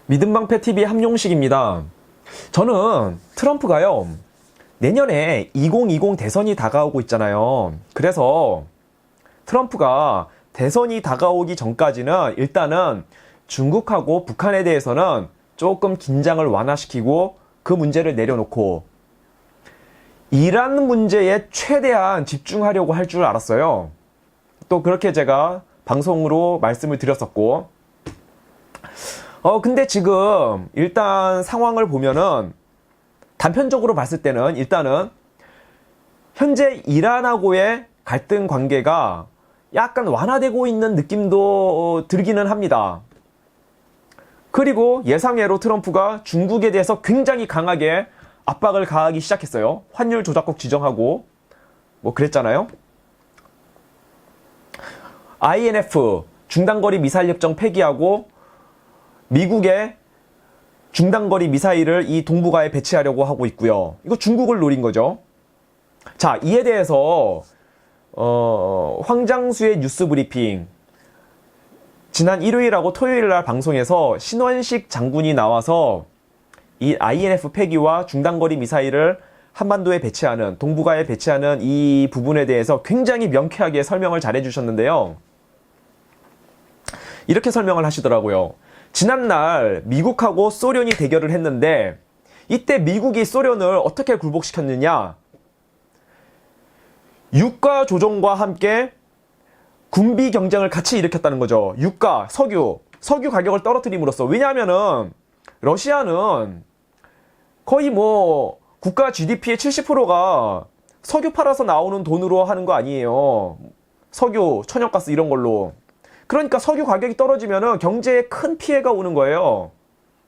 믿음방패TV 함용식입니다. 저는 트럼프가요, 내년에 2020 대선이 다가오고 있잖아요. 그래서 트럼프가 대선이 다가오기 전까지는 일단은 중국하고 북한에 대해서는 조금 긴장을 완화시키고 그 문제를 내려놓고 이란 문제에 최대한 집중하려고 할 줄 알았어요. 또 그렇게 제가 방송으로 말씀을 드렸었고, 근데 지금 일단 상황을 보면은 단편적으로 봤을 때는 일단은 현재 이란하고의 갈등 관계가 약간 완화되고 있는 느낌도 들기는 합니다. 그리고 예상외로 트럼프가 중국에 대해서 굉장히 강하게 압박을 가하기 시작했어요. 환율 조작국 지정하고 뭐 그랬잖아요. INF 중단거리 미사일 협정 폐기하고 미국의 중단거리 미사일을 이 동북아에 배치하려고 하고 있고요. 이거 중국을 노린 거죠. 자, 이에 대해서 황장수의 뉴스 브리핑 지난 일요일하고 토요일날 방송에서 신원식 장군이 나와서 이 INF 폐기와 중단거리 미사일을 한반도에 배치하는, 동북아에 배치하는 이 부분에 대해서 굉장히 명쾌하게 설명을 잘 해주셨는데요. 이렇게 설명을 하시더라고요. 지난날 미국하고 소련이 대결을 했는데 이때 미국이 소련을 어떻게 굴복시켰느냐? 유가 조정과 함께 군비 경쟁을 같이 일으켰다는 거죠. 유가, 석유 가격을 떨어뜨림으로써. 왜냐하면은 러시아는 거의 뭐 국가 GDP의 70%가 석유 팔아서 나오는 돈으로 하는 거 아니에요. 석유, 천연가스 이런 걸로. 그러니까 석유 가격이 떨어지면은 경제에 큰 피해가 오는 거예요.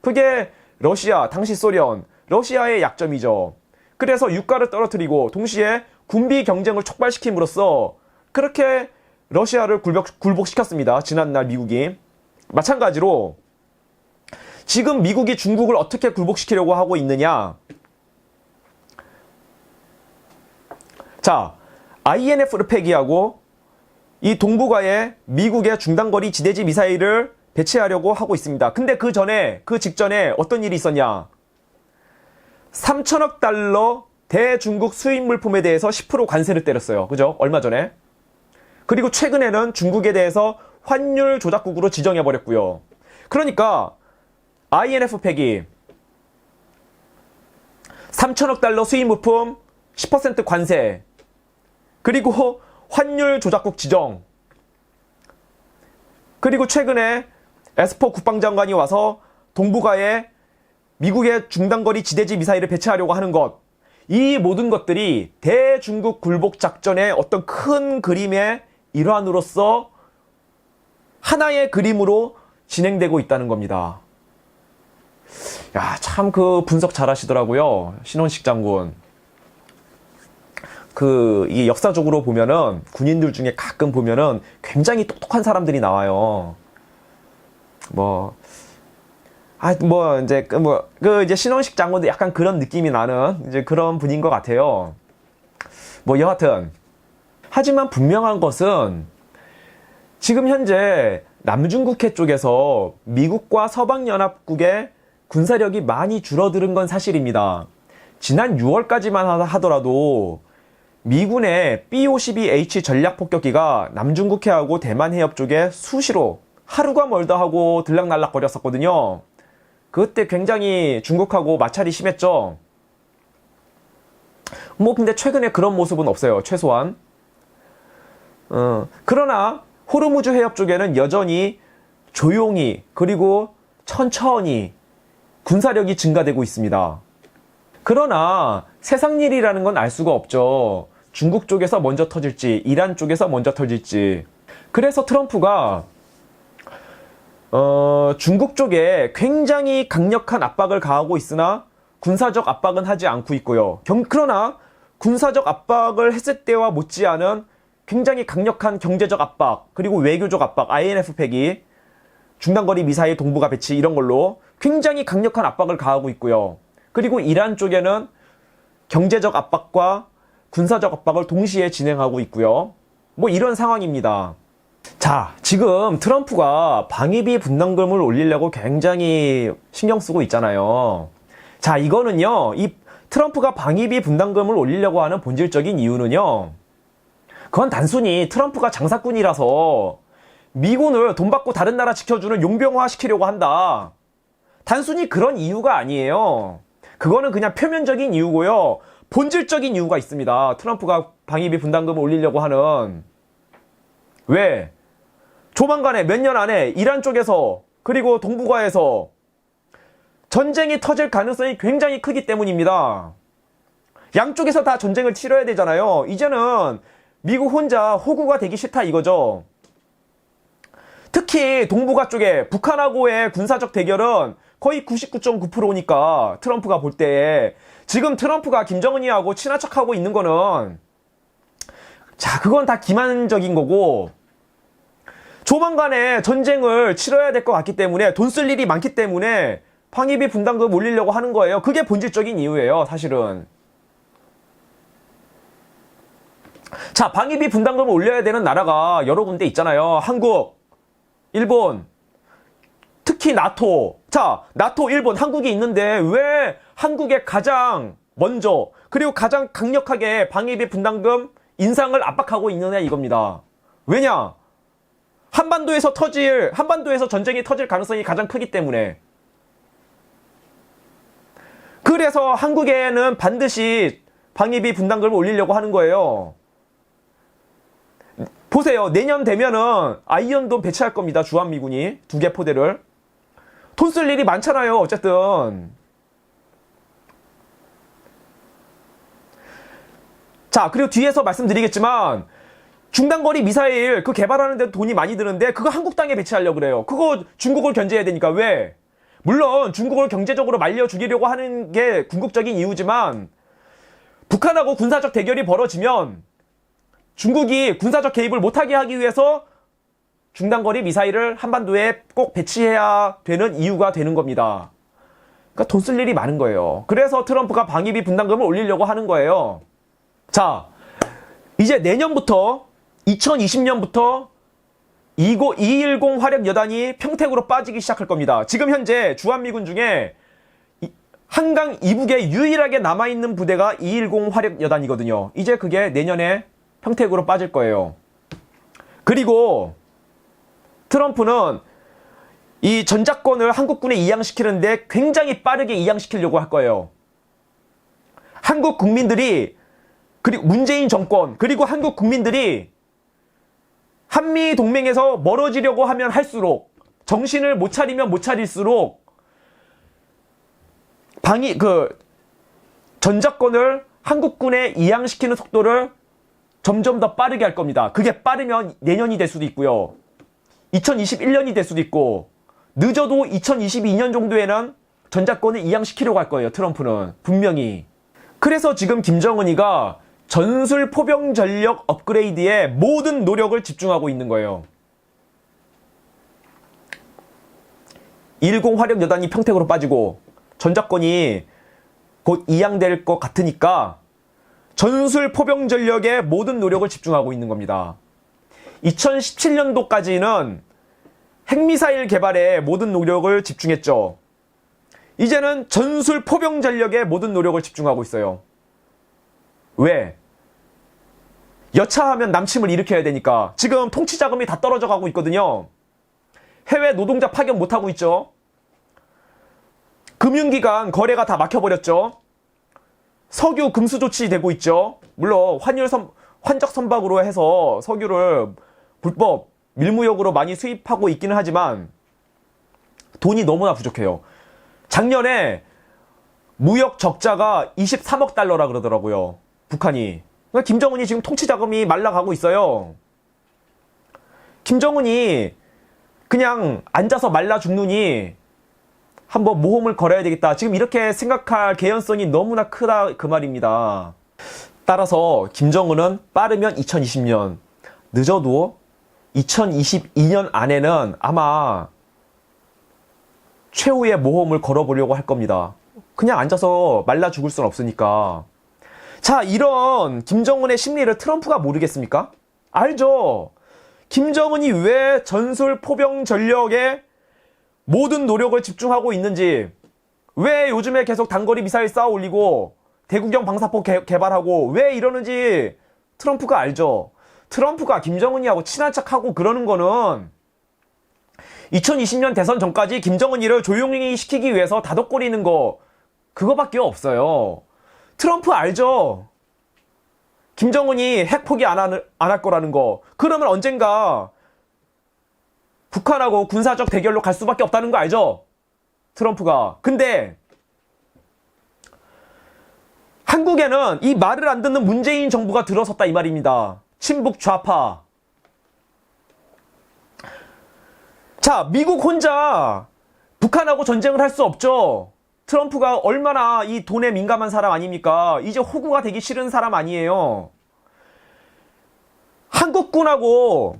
그게 러시아, 당시 소련, 러시아의 약점이죠. 그래서 유가를 떨어뜨리고 동시에 군비 경쟁을 촉발시킴으로써 그렇게 러시아를 굴복시켰습니다. 지난날 미국이. 마찬가지로 지금 미국이 중국을 어떻게 굴복시키려고 하고 있느냐. 자, INF를 폐기하고 이 동북아에 미국의 중단거리 지대지 미사일을 배치하려고 하고 있습니다. 근데 그 직전에 어떤 일이 있었냐. 3천억 달러 대중국 수입 물품에 대해서 10% 관세를 때렸어요. 그죠? 얼마 전에. 그리고 최근에는 중국에 대해서 환율 조작국으로 지정해버렸고요. 그러니까 INF 폐기, 3천억 달러 수입 물품 10% 관세, 그리고 환율 조작국 지정, 그리고 최근에 에스퍼 국방장관이 와서 동북아에 미국의 중단거리 지대지 미사일을 배치하려고 하는 것, 이 모든 것들이 대중국 굴복 작전의 어떤 큰 그림의 일환으로서 하나의 그림으로 진행되고 있다는 겁니다. 야, 참 그 분석 잘 하시더라고요. 신원식 장군. 이 역사적으로 보면은 군인들 중에 가끔 보면은 굉장히 똑똑한 사람들이 나와요. 이제 신원식 장군도 약간 그런 느낌이 나는 이제 그런 분인 것 같아요. 여하튼. 하지만 분명한 것은 지금 현재 남중국해 쪽에서 미국과 서방연합국의 군사력이 많이 줄어드는 건 사실입니다. 지난 6월까지만 하더라도 미군의 B-52H 전략폭격기가 남중국해하고 대만 해협 쪽에 수시로 하루가 멀다 하고 들락날락 거렸었거든요. 그때 굉장히 중국하고 마찰이 심했죠. 근데 최근에 그런 모습은 없어요. 최소한. 그러나 호르무즈 해협 쪽에는 여전히 조용히 그리고 천천히 군사력이 증가되고 있습니다. 그러나 세상 일이라는 건 알 수가 없죠. 중국 쪽에서 먼저 터질지 이란 쪽에서 먼저 터질지. 그래서 트럼프가 중국 쪽에 굉장히 강력한 압박을 가하고 있으나 군사적 압박은 하지 않고 있고요. 그러나 군사적 압박을 했을 때와 못지않은 굉장히 강력한 경제적 압박, 그리고 외교적 압박, INF 폐기, 중단거리 미사일 동북아 배치 이런 걸로 굉장히 강력한 압박을 가하고 있고요. 그리고 이란 쪽에는 경제적 압박과 군사적 압박을 동시에 진행하고 있고요. 이런 상황입니다. 자, 지금 트럼프가 방위비 분담금을 올리려고 굉장히 신경 쓰고 있잖아요. 자, 이거는요, 이 트럼프가 방위비 분담금을 올리려고 하는 본질적인 이유는요, 그건 단순히 트럼프가 장사꾼이라서 미군을 돈 받고 다른 나라 지켜주는 용병화 시키려고 한다. 단순히 그런 이유가 아니에요. 그거는 그냥 표면적인 이유고요. 본질적인 이유가 있습니다. 트럼프가 방위비 분담금을 올리려고 하는. 왜? 조만간에 몇 년 안에 이란 쪽에서 그리고 동북아에서 전쟁이 터질 가능성이 굉장히 크기 때문입니다. 양쪽에서 다 전쟁을 치러야 되잖아요. 이제는 미국 혼자 호구가 되기 싫다 이거죠. 특히 동북아 쪽에 북한하고의 군사적 대결은 거의 99.9%니까 트럼프가 볼 때 지금 트럼프가 김정은이하고 친한 척하고 있는 거는 자, 그건 다 기만적인 거고 조만간에 전쟁을 치러야 될 것 같기 때문에 돈 쓸 일이 많기 때문에 방위비 분담금 올리려고 하는 거예요. 그게 본질적인 이유예요, 사실은. 자, 방위비 분담금을 올려야 되는 나라가 여러 군데 있잖아요. 한국, 일본, 특히 나토. 자, 나토, 일본, 한국이 있는데 왜 한국에 가장 먼저 그리고 가장 강력하게 방위비 분담금 인상을 압박하고 있느냐 이겁니다. 왜냐? 한반도에서 전쟁이 터질 가능성이 가장 크기 때문에. 그래서 한국에는 반드시 방위비 분담금을 올리려고 하는 거예요. 보세요. 내년 되면은 아이언돔 배치할 겁니다. 주한미군이 2개 포대를. 돈 쓸 일이 많잖아요. 어쨌든. 자, 그리고 뒤에서 말씀드리겠지만 중단거리 미사일 그 개발하는 데 돈이 많이 드는데 그거 한국 땅에 배치하려고 그래요. 그거 중국을 견제해야 되니까. 왜? 물론 중국을 경제적으로 말려 죽이려고 하는 게 궁극적인 이유지만 북한하고 군사적 대결이 벌어지면 중국이 군사적 개입을 못하게 하기 위해서 중단거리 미사일을 한반도에 꼭 배치해야 되는 이유가 되는 겁니다. 그러니까 돈 쓸 일이 많은 거예요. 그래서 트럼프가 방위비 분담금을 올리려고 하는 거예요. 자, 이제 내년부터 2020년부터 210 화력 여단이 평택으로 빠지기 시작할 겁니다. 지금 현재 주한미군 중에 한강 이북에 유일하게 남아있는 부대가 210 화력 여단이거든요. 이제 그게 내년에 평택으로 빠질 거예요. 그리고 트럼프는 이 전작권을 한국군에 이양시키는데 굉장히 빠르게 이양시키려고 할 거예요. 한국 국민들이, 그리고 문재인 정권, 그리고 한국 국민들이 한미 동맹에서 멀어지려고 하면 할수록, 정신을 못 차리면 못 차릴수록 전작권을 한국군에 이양시키는 속도를 점점 더 빠르게 할 겁니다. 그게 빠르면 내년이 될 수도 있고요. 2021년이 될 수도 있고, 늦어도 2022년 정도에는 전작권을 이양시키려고 할 거예요. 트럼프는 분명히. 그래서 지금 김정은이가 전술 포병 전력 업그레이드에 모든 노력을 집중하고 있는 거예요. 210 화력 여단이 평택으로 빠지고 전작권이 곧 이양될 것 같으니까 전술 포병 전력에 모든 노력을 집중하고 있는 겁니다. 2017년도까지는 핵미사일 개발에 모든 노력을 집중했죠. 이제는 전술 포병 전력에 모든 노력을 집중하고 있어요. 왜? 여차하면 남침을 일으켜야 되니까. 지금 통치 자금이 다 떨어져 가고 있거든요. 해외 노동자 파견 못하고 있죠. 금융기관 거래가 다 막혀버렸죠. 석유 금수 조치되고 있죠. 물론 환적 선박으로 해서 석유를 불법 밀무역으로 많이 수입하고 있기는 하지만 돈이 너무나 부족해요. 작년에 무역 적자가 23억 달러라 그러더라고요. 북한이. 그러니까 김정은이 지금 통치 자금이 말라가고 있어요. 김정은이 그냥 앉아서 말라 죽느니 한번 모험을 걸어야 되겠다. 지금 이렇게 생각할 개연성이 너무나 크다 그 말입니다. 따라서 김정은은 빠르면 2020년, 늦어도 2022년 안에는 아마 최후의 모험을 걸어보려고 할 겁니다. 그냥 앉아서 말라 죽을 순 없으니까. 자, 이런 김정은의 심리를 트럼프가 모르겠습니까? 알죠. 김정은이 왜 전술 포병 전력에 모든 노력을 집중하고 있는지, 왜 요즘에 계속 단거리 미사일 쌓아 올리고 대구경 방사포 개발하고 왜 이러는지 트럼프가 알죠. 트럼프가 김정은이하고 친한 척하고 그러는 거는 2020년 대선 전까지 김정은이를 조용히 시키기 위해서 다독거리는 거, 그거밖에 없어요. 트럼프 알죠? 김정은이 핵 포기 안 할 거라는 거. 그러면 언젠가 북한하고 군사적 대결로 갈 수밖에 없다는 거 알죠? 트럼프가. 근데 한국에는 이 말을 안 듣는 문재인 정부가 들어섰다 이 말입니다. 친북 좌파. 자, 미국 혼자 북한하고 전쟁을 할 수 없죠. 트럼프가 얼마나 이 돈에 민감한 사람 아닙니까? 이제 호구가 되기 싫은 사람 아니에요. 한국군하고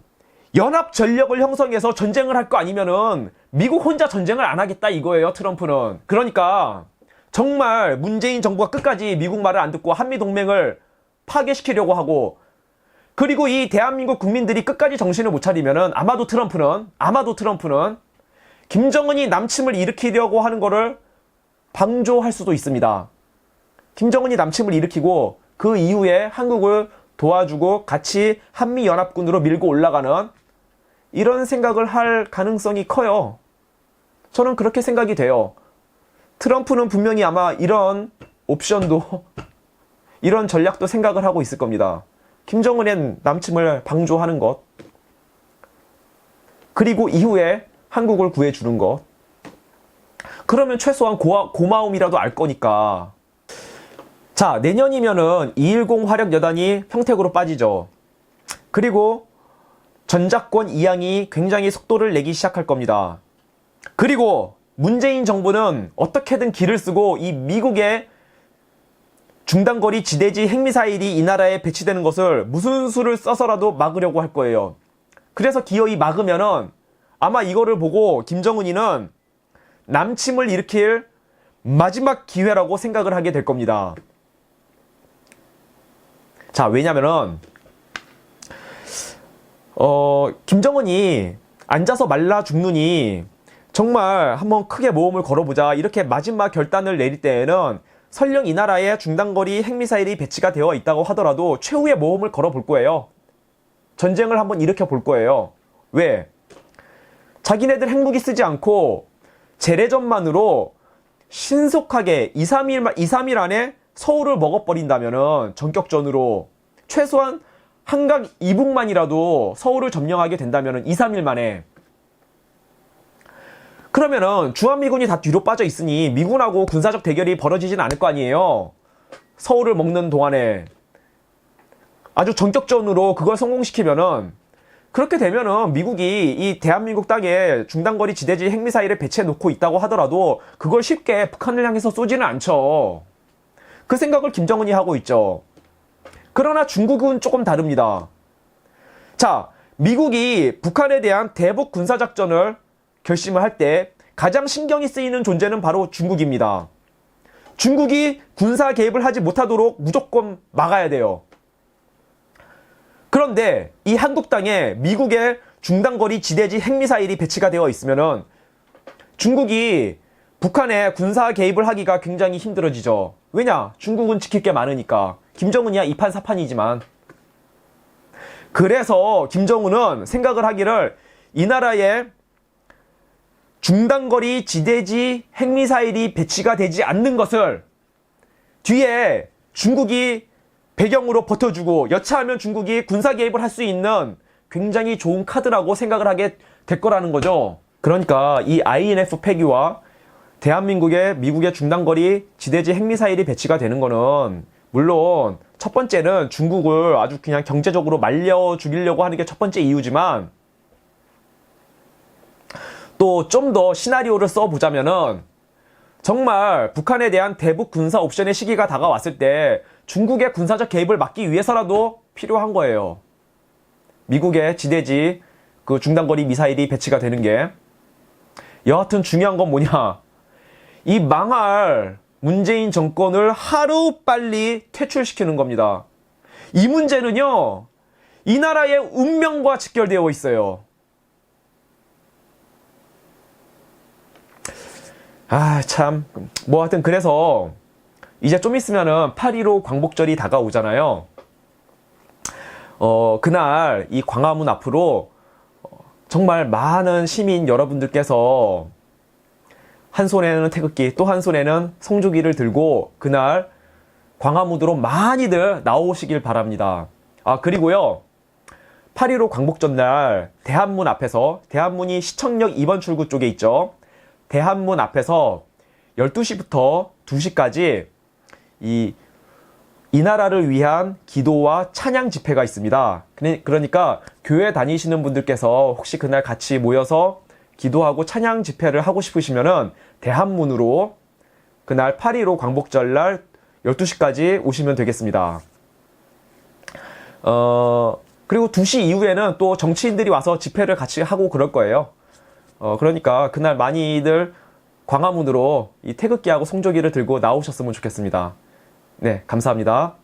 연합 전력을 형성해서 전쟁을 할 거 아니면은 미국 혼자 전쟁을 안 하겠다 이거예요, 트럼프는. 그러니까 정말 문재인 정부가 끝까지 미국 말을 안 듣고 한미동맹을 파괴시키려고 하고, 그리고 이 대한민국 국민들이 끝까지 정신을 못 차리면은 아마도 트럼프는 김정은이 남침을 일으키려고 하는 거를 방조할 수도 있습니다. 김정은이 남침을 일으키고 그 이후에 한국을 도와주고 같이 한미연합군으로 밀고 올라가는 이런 생각을 할 가능성이 커요. 저는 그렇게 생각이 돼요. 트럼프는 분명히 아마 이런 옵션도 이런 전략도 생각을 하고 있을 겁니다. 김정은의 남침을 방조하는 것, 그리고 이후에 한국을 구해주는 것. 그러면 최소한 고마움이라도 알 거니까. 자, 내년이면은 210 화력 여단이 평택으로 빠지죠. 그리고 전작권 이양이 굉장히 속도를 내기 시작할 겁니다. 그리고 문재인 정부는 어떻게든 길을 쓰고 이 미국의 중단거리 지대지 핵미사일이 이 나라에 배치되는 것을 무슨 수를 써서라도 막으려고 할 거예요. 그래서 기어이 막으면은 아마 이거를 보고 김정은이는 남침을 일으킬 마지막 기회라고 생각을 하게 될 겁니다. 자, 왜냐면은 김정은이 앉아서 말라 죽느니 정말 한번 크게 모험을 걸어보자 이렇게 마지막 결단을 내릴 때에는 설령 이 나라에 중단거리 핵미사일이 배치가 되어 있다고 하더라도 최후의 모험을 걸어볼 거예요. 전쟁을 한번 일으켜 볼 거예요. 왜? 자기네들 핵무기 쓰지 않고 재래전만으로 신속하게 2, 3일 안에 서울을 먹어버린다면은 전격전으로 최소한 한강 이북만이라도 서울을 점령하게 된다면은 2, 3일 만에, 그러면은 주한미군이 다 뒤로 빠져 있으니 미군하고 군사적 대결이 벌어지진 않을 거 아니에요. 서울을 먹는 동안에 아주 전격전으로 그걸 성공시키면은, 그렇게 되면은 미국이 이 대한민국 땅에 중단거리 지대지 핵미사일을 배치해 놓고 있다고 하더라도 그걸 쉽게 북한을 향해서 쏘지는 않죠. 그 생각을 김정은이 하고 있죠. 그러나 중국은 조금 다릅니다. 자, 미국이 북한에 대한 대북 군사작전을 결심을 할 때 가장 신경이 쓰이는 존재는 바로 중국입니다. 중국이 군사 개입을 하지 못하도록 무조건 막아야 돼요. 그런데 이 한국 땅에 미국의 중단거리 지대지 핵미사일이 배치가 되어 있으면은 중국이 북한에 군사 개입을 하기가 굉장히 힘들어지죠. 왜냐? 중국은 지킬 게 많으니까. 김정은이야 이판사판이지만. 그래서 김정은은 생각을 하기를 이 나라에 중단거리 지대지 핵미사일이 배치가 되지 않는 것을 뒤에 중국이 배경으로 버텨주고 여차하면 중국이 군사 개입을 할 수 있는 굉장히 좋은 카드라고 생각을 하게 될 거라는 거죠. 그러니까 이 INF 폐기와 대한민국의 미국의 중단거리 지대지 핵미사일이 배치가 되는 거는 물론 첫 번째는 중국을 아주 그냥 경제적으로 말려 죽이려고 하는 게 첫 번째 이유지만, 또 좀 더 시나리오를 써보자면은 정말 북한에 대한 대북 군사 옵션의 시기가 다가왔을 때 중국의 군사적 개입을 막기 위해서라도 필요한 거예요. 미국의 지대지 그 중단거리 미사일이 배치가 되는 게. 여하튼 중요한 건 뭐냐, 이 망할 문재인 정권을 하루빨리 퇴출시키는 겁니다. 이 문제는요, 이 나라의 운명과 직결되어 있어요. 아, 참. 뭐 하여튼 그래서 이제 좀 있으면은 8.15 광복절이 다가오잖아요. 그날 이 광화문 앞으로 정말 많은 시민 여러분들께서 한 손에는 태극기, 또 한 손에는 성조기를 들고 그날 광화문으로 많이들 나오시길 바랍니다. 아, 그리고요. 8.15 광복절 날 대한문 앞에서, 대한문이 시청역 2번 출구 쪽에 있죠. 대한문 앞에서 12시부터 2시까지 이 나라를 위한 기도와 찬양 집회가 있습니다. 그러니까 교회 다니시는 분들께서 혹시 그날 같이 모여서 기도하고 찬양 집회를 하고 싶으시면은 대한문으로 그날 8.15 광복절 날 12시까지 오시면 되겠습니다. 그리고 2시 이후에는 또 정치인들이 와서 집회를 같이 하고 그럴 거예요. 그러니까 그날 많이들 광화문으로 이 태극기하고 성조기를 들고 나오셨으면 좋겠습니다. 네, 감사합니다.